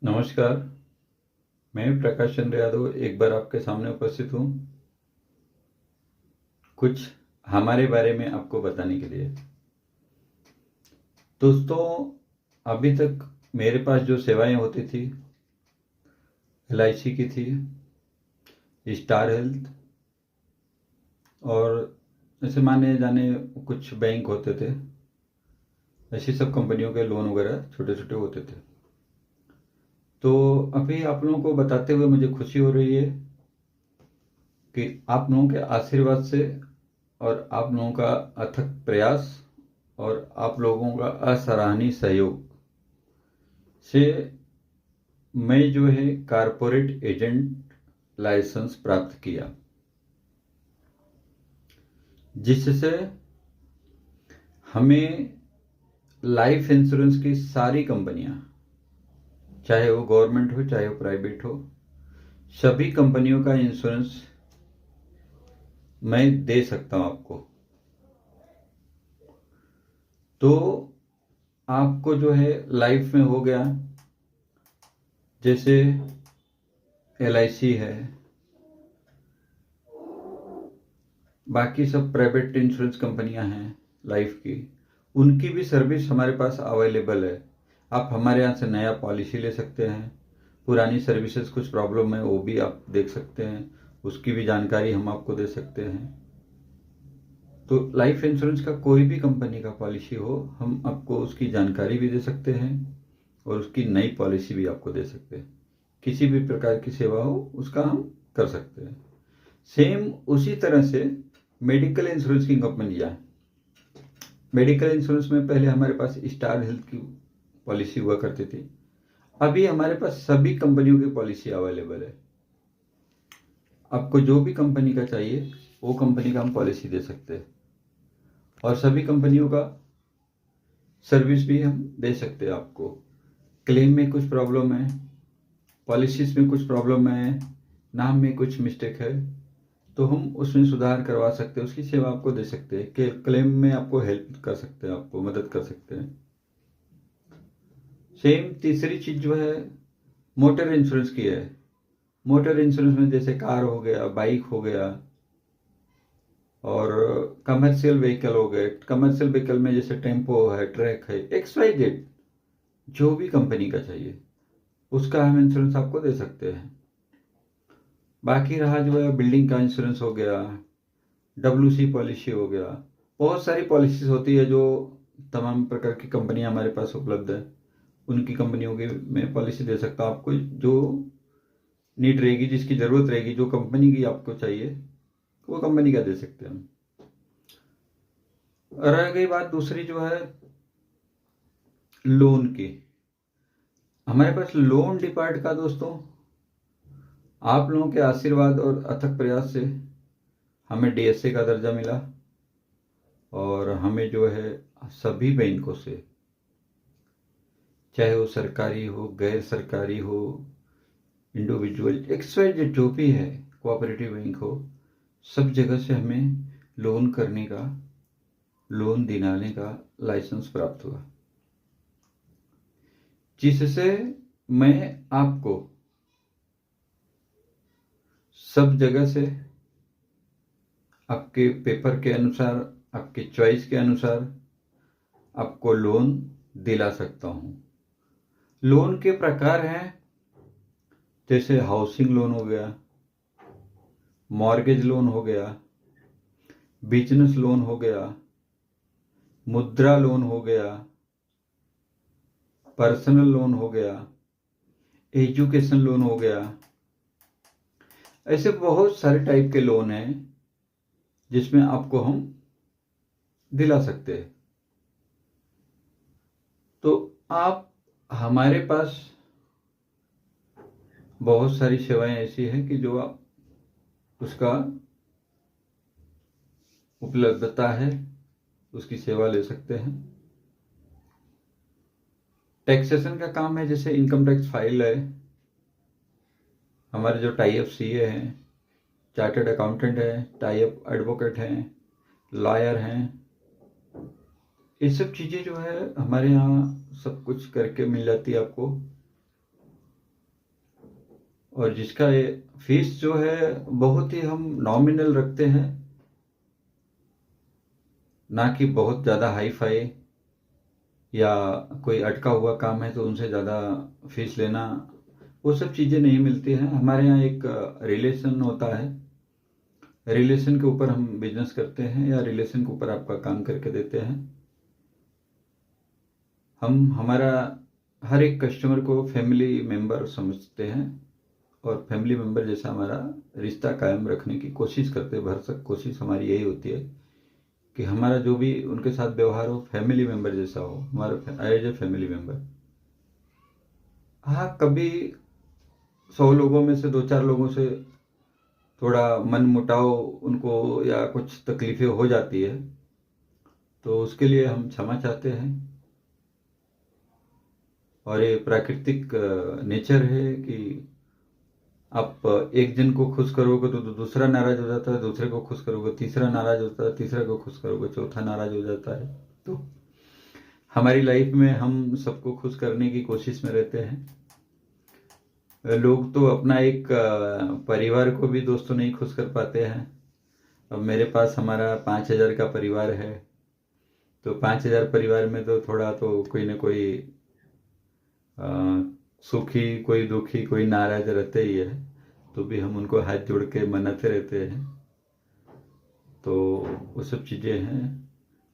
नमस्कार। मैं प्रकाश चंद्र यादव एक बार आपके सामने उपस्थित हूँ कुछ हमारे बारे में आपको बताने के लिए। दोस्तों, अभी तक मेरे पास जो सेवाएं होती थी LIC की थी, स्टार हेल्थ और ऐसे माने जाने कुछ बैंक होते थे। ऐसी सब कंपनियों के लोन वगैरह छोटे छोटे होते थे। तो अभी आप लोगों को बताते हुए मुझे खुशी हो रही है कि आप लोगों के आशीर्वाद से और आप लोगों का अथक प्रयास और आप लोगों का असराहनीय सहयोग से मैं जो है कारपोरेट एजेंट लाइसेंस प्राप्त किया, जिससे हमें लाइफ इंश्योरेंस की सारी कंपनियां, चाहे वो गवर्नमेंट हो चाहे वो प्राइवेट हो, सभी कंपनियों का इंश्योरेंस मैं दे सकता हूं आपको। तो आपको जो है लाइफ में हो गया, जैसे LIC है, बाकी सब प्राइवेट इंश्योरेंस कंपनियां हैं लाइफ की, उनकी भी सर्विस हमारे पास अवेलेबल है। आप हमारे यहाँ से नया पॉलिसी ले सकते हैं, पुरानी सर्विसेज कुछ प्रॉब्लम है वो भी आप देख सकते हैं, उसकी भी जानकारी हम आपको दे सकते हैं। तो लाइफ इंश्योरेंस का कोई भी कंपनी का पॉलिसी हो, हम आपको उसकी जानकारी भी दे सकते हैं और उसकी नई पॉलिसी भी आपको दे सकते हैं। किसी भी प्रकार की सेवा हो उसका हम कर सकते हैं। सेम उसी तरह से मेडिकल इंश्योरेंस की कंपनियां, मेडिकल इंश्योरेंस में पहले हमारे पास स्टार हेल्थ की पॉलिसी हुआ करती थी, अभी हमारे पास सभी कंपनियों की पॉलिसी अवेलेबल है। आपको जो भी कंपनी का चाहिए वो कंपनी का हम पॉलिसी दे सकते हैं और सभी कंपनियों का सर्विस भी हम दे सकते हैं आपको। क्लेम में कुछ प्रॉब्लम है, पॉलिसीज में कुछ प्रॉब्लम है, नाम में कुछ मिस्टेक है, तो हम उसमें सुधार करवा सकते हैं, उसकी सेवा आपको दे सकते हैं कि क्लेम में आपको हेल्प कर सकते हैं, आपको मदद कर सकते हैं। सेम तीसरी चीज जो है मोटर इंश्योरेंस की है। मोटर इंश्योरेंस में जैसे कार हो गया, बाइक हो गया और कमर्शियल व्हीकल हो गए। कमर्शियल व्हीकल में जैसे टेम्पो है, ट्रक है, XYZ, जो भी कंपनी का चाहिए उसका हम इंश्योरेंस आपको दे सकते हैं। बाकी रहा जो है बिल्डिंग का इंश्योरेंस हो गया, WC पॉलिसी हो गया, बहुत सारी पॉलिसीज होती है जो तमाम प्रकार की कंपनियां हमारे पास उपलब्ध है, उनकी कंपनियों की मैं पॉलिसी दे सकता हूँ आपको। जो नीड रहेगी, जिसकी ज़रूरत रहेगी, जो कंपनी की आपको चाहिए वो कंपनी का दे सकते हैं हम। रह गई बात दूसरी जो है लोन की, हमारे पास लोन डिपार्ट का दोस्तों आप लोगों के आशीर्वाद और अथक प्रयास से हमें DSA का दर्जा मिला और हमें जो है सभी बैंकों से, चाहे वो सरकारी हो, गैर सरकारी हो, इंडिविजुअल, XYZ जो भी है, कोऑपरेटिव बैंक हो, सब जगह से हमें लोन करने का, लोन दिलाने का लाइसेंस प्राप्त हुआ, जिससे मैं आपको सब जगह से आपके पेपर के अनुसार, आपकी चॉइस के अनुसार आपको लोन दिला सकता हूं। लोन के प्रकार हैं जैसे हाउसिंग लोन हो गया, मॉर्गेज लोन हो गया, बिजनेस लोन हो गया, मुद्रा लोन हो गया, पर्सनल लोन हो गया, एजुकेशन लोन हो गया। ऐसे बहुत सारे टाइप के लोन हैं जिसमें आपको हम दिला सकते हैं। तो आप हमारे पास बहुत सारी सेवाएं ऐसी हैं कि जो आप उसका उपलब्धता है, उसकी सेवा ले सकते हैं। टैक्सेशन का काम है, जैसे इनकम टैक्स फाइल है, हमारे जो टाई अप CA हैं, चार्टर्ड अकाउंटेंट है, टाई अप एडवोकेट हैं, लॉयर हैं, ये सब चीज़ें जो है हमारे यहाँ सब कुछ करके मिल जाती है आपको। और जिसका फीस जो है बहुत ही हम नॉमिनल रखते हैं, ना कि बहुत ज़्यादा हाई फाई या कोई अटका हुआ काम है तो उनसे ज़्यादा फीस लेना, वो सब चीज़ें नहीं मिलती हैं। हमारे यहाँ एक रिलेशन होता है, रिलेशन के ऊपर हम बिजनेस करते हैं या रिलेशन के ऊपर आपका काम करके देते हैं। हम हमारा हर एक कस्टमर को फैमिली मेंबर समझते हैं और फैमिली मेंबर जैसा हमारा रिश्ता कायम रखने की कोशिश करते हैं। भरसक कोशिश हमारी यही होती है कि हमारा जो भी उनके साथ व्यवहार हो फैमिली मेंबर जैसा हो, हमारा एज ए फैमिली मेंबर। हाँ, कभी 100 लोगों में से 2-4 लोगों से थोड़ा मन मुटाव उनको या कुछ तकलीफें हो जाती है, तो उसके लिए हम क्षमा चाहते हैं। और ये प्राकृतिक नेचर है कि आप एक जन को खुश करोगे तो दूसरा नाराज हो जाता है, दूसरे को खुश करोगे तीसरा नाराज होता है, तीसरे को खुश करोगे चौथा नाराज हो जाता है। तो हमारी लाइफ में हम सबको खुश करने की कोशिश में रहते हैं। लोग तो अपना एक परिवार को भी दोस्तों नहीं खुश कर पाते हैं। अब मेरे पास हमारा 5,000 का परिवार है, तो 5,000 परिवार में तो थोड़ा तो कोई ना कोई सुखी, कोई दुखी, कोई नाराज रहते ही है, तो भी हम उनको हाथ जोड़ के मनाते रहते हैं। तो वो सब चीज़ें हैं।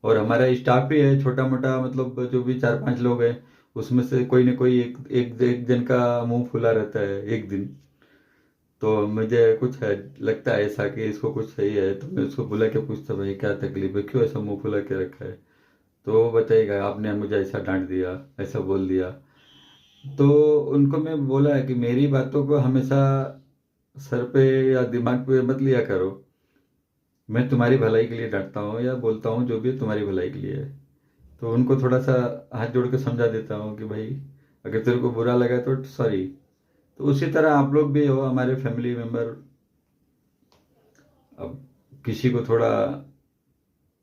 और हमारा स्टाफ भी है छोटा मोटा, मतलब जो भी 4-5 लोग हैं उसमें से कोई ना कोई एक जन का मुंह फुला रहता है एक दिन। तो मुझे कुछ है लगता है ऐसा कि इसको कुछ सही है, तो मैं उसको बुला के पूछता, भाई क्या तकलीफ है, क्यों ऐसा मुंह फुला के रखा है? तो वो बताएगा आपने मुझे ऐसा डांट दिया, ऐसा बोल दिया। तो उनको मैं बोला है कि मेरी बातों को हमेशा सर पे या दिमाग पे मत लिया करो। मैं तुम्हारी भलाई के लिए डांटता हूँ या बोलता हूँ, जो भी है तुम्हारी भलाई के लिए है। तो उनको थोड़ा सा हाथ जोड़ के समझा देता हूँ कि भाई अगर तेरे को बुरा लगा तो सॉरी। तो उसी तरह आप लोग भी हो हमारे फैमिली मेंबर। अब किसी को थोड़ा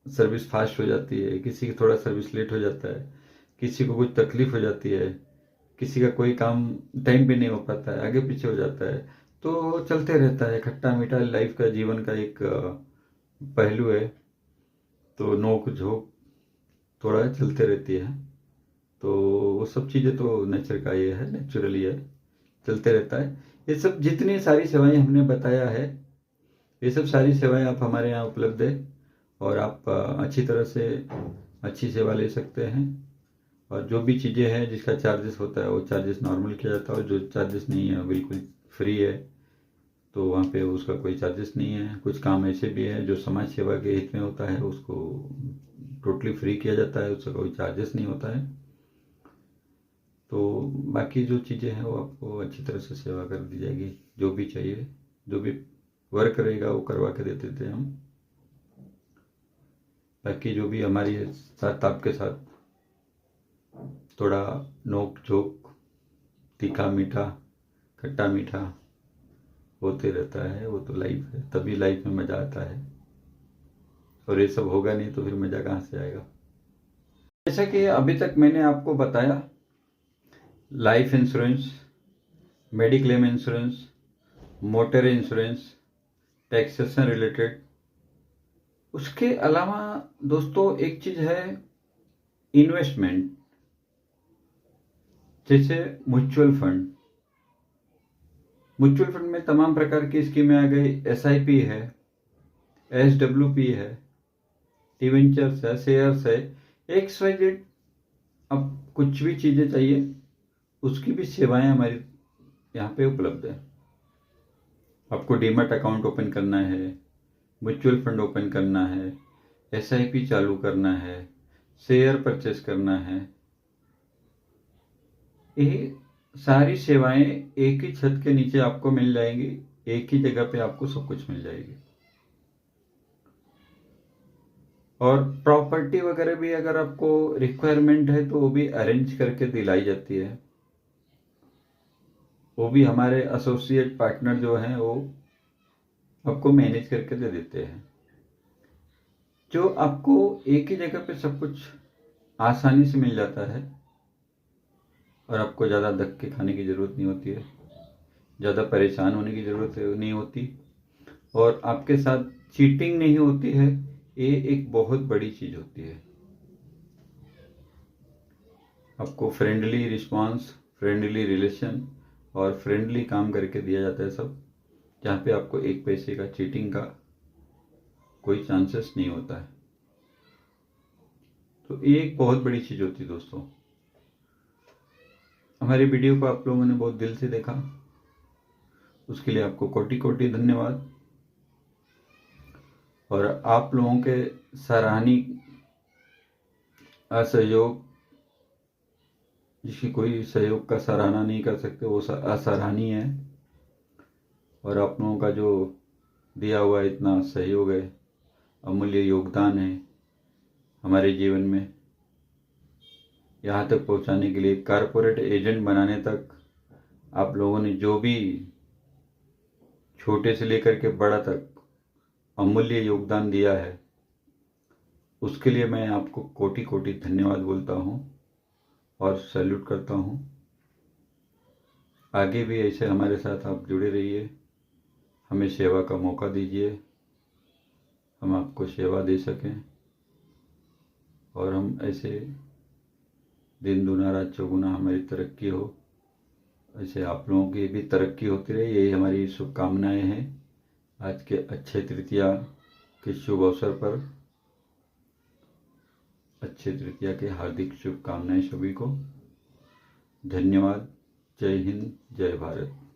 सर्विस फास्ट हो जाती है, किसी की थोड़ा सर्विस लेट हो जाता है, किसी को कुछ तकलीफ हो जाती है, किसी का कोई काम टाइम पे नहीं हो पाता है, आगे पीछे हो जाता है। तो चलते रहता है, खट्टा मीठा लाइफ का, जीवन का एक पहलू है। तो नोक झोंक थोड़ा चलते रहती है। तो वो सब चीज़ें तो नेचर का ये है, नेचुरली है, चलते रहता है। ये सब जितनी सारी सेवाएं हमने बताया है, ये सब सारी सेवाएं आप हमारे यहाँ उपलब्ध है और आप अच्छी तरह से अच्छी सेवा ले सकते हैं। और जो भी चीज़ें हैं जिसका चार्जेस होता है वो चार्जेस नॉर्मल किया जाता है, और जो चार्जेस नहीं है बिल्कुल फ्री है, तो वहाँ पे उसका कोई चार्जेस नहीं है। कुछ काम ऐसे भी है जो समाज सेवा के हित में होता है, उसको टोटली फ्री किया जाता है, उसका कोई चार्जेस नहीं होता है। तो बाकी जो चीज़ें हैं वो आपको अच्छी तरह से सेवा कर दी जाएगी। जो भी चाहिए, जो भी वर्क रहेगा वो करवा के देते थे हम। बाकी जो भी हमारी साथ आपके साथ थोड़ा नोक झोंक, तीखा मीठा, खट्टा मीठा होते रहता है, वो तो लाइफ है, तभी लाइफ में मज़ा आता है। और ये सब होगा नहीं तो फिर मज़ा कहाँ से आएगा? जैसा कि अभी तक मैंने आपको बताया, life insurance, mediclaim insurance, motor insurance, taxation related. उसके अलावा दोस्तों एक चीज़ है इन्वेस्टमेंट, जैसे म्यूचुअल फंड। म्यूचुअल फंड में तमाम प्रकार की स्कीमें आ गई। SIP है, SWP है, डिवेंचर्स है, शेयर्स है, XYZ। अब कुछ भी चीज़ें चाहिए उसकी भी सेवाएं हमारी यहाँ पे उपलब्ध है। आपको डीमैट अकाउंट ओपन करना है, म्यूचुअल फंड ओपन करना है, SIP चालू करना है, शेयर परचेस करना है, ये सारी सेवाएं एक ही छत के नीचे आपको मिल जाएंगी, एक ही जगह पे आपको सब कुछ मिल जाएगी। और प्रॉपर्टी वगैरह भी अगर आपको रिक्वायरमेंट है तो वो भी अरेंज करके दिलाई जाती है। वो भी हमारे एसोसिएट पार्टनर जो हैं वो आपको मैनेज करके दे देते हैं, जो आपको एक ही जगह पे सब कुछ आसानी से मिल जाता है और आपको ज़्यादा धक्के खाने की ज़रूरत नहीं होती है। ज़्यादा परेशान होने की ज़रूरत नहीं होती और आपके साथ चीटिंग नहीं होती है। ये एक बहुत बड़ी चीज़ होती है। आपको फ्रेंडली रिस्पांस, फ्रेंडली रिलेशन और फ्रेंडली काम करके दिया जाता है सब, जहाँ पे आपको एक पैसे का चीटिंग का कोई चांसेस नहीं होता है। तो ये एक बहुत बड़ी चीज़ होती है दोस्तों। हमारी वीडियो को आप लोगों ने बहुत दिल से देखा, उसके लिए आपको कोटि कोटि धन्यवाद। और आप लोगों के सराहनीय असहयोग, जिसकी कोई सहयोग का सराहना नहीं कर सकते, वो असराहनीय है। और आप लोगों का जो दिया हुआ इतना सहयोग है, अमूल्य योगदान है हमारे जीवन में, यहाँ तक पहुँचाने के लिए, कारपोरेट एजेंट बनाने तक आप लोगों ने जो भी छोटे से लेकर के बड़ा तक अमूल्य योगदान दिया है, उसके लिए मैं आपको कोटि कोटि धन्यवाद बोलता हूँ और सैल्यूट करता हूँ। आगे भी ऐसे हमारे साथ आप जुड़े रहिए, हमें सेवा का मौका दीजिए, हम आपको सेवा दे सकें और हम ऐसे दिन दुना रात चौगुना हमारी तरक्की हो, ऐसे आप लोगों की भी तरक्की होती रहे, यही हमारी शुभकामनाएं हैं। आज के अक्षय तृतीया के शुभ अवसर पर अक्षय तृतीया के हार्दिक शुभकामनाएं सभी को। धन्यवाद। जय हिंद, जय भारत।